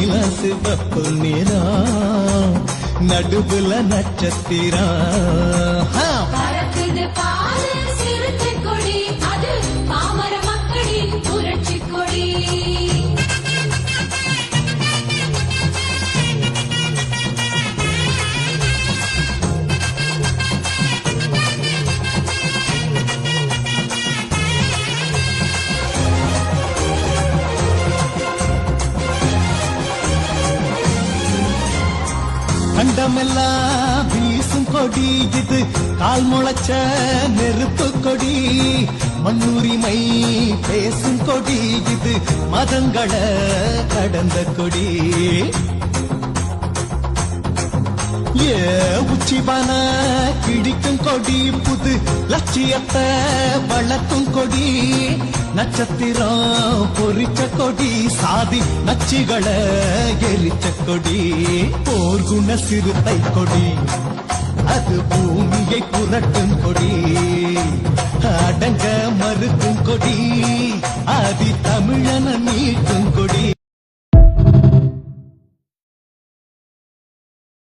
சிவப்பு நிறம் நடுவுல நட்சத்திரம் பறக்குது பாரு சிறுத்தை கொடி அது பாமர மக்களின் புரட்சி கொடி கண்டமெல்லாம் வீசும் கொடி இது கால் முளைச்ச நெருப்பு கொடி மண்ணுரிமை பேசும் கொடி இது மதங்களை கடந்த கொடி உச்சிபான கிடிக்கும் கொடி புது லட்சியத்தை வளர்க்கும் கொடி நட்சத்திரம் பொறிச்ச கொடி சாதி நச்சுகளை எரிச்ச கொடி போர்க்குண சிறுத்தை கொடி அது பூமியை புரட்டும் கொடி அடங்க மறுக்கும் கொடி ஆதி தமிழன மீட்டும்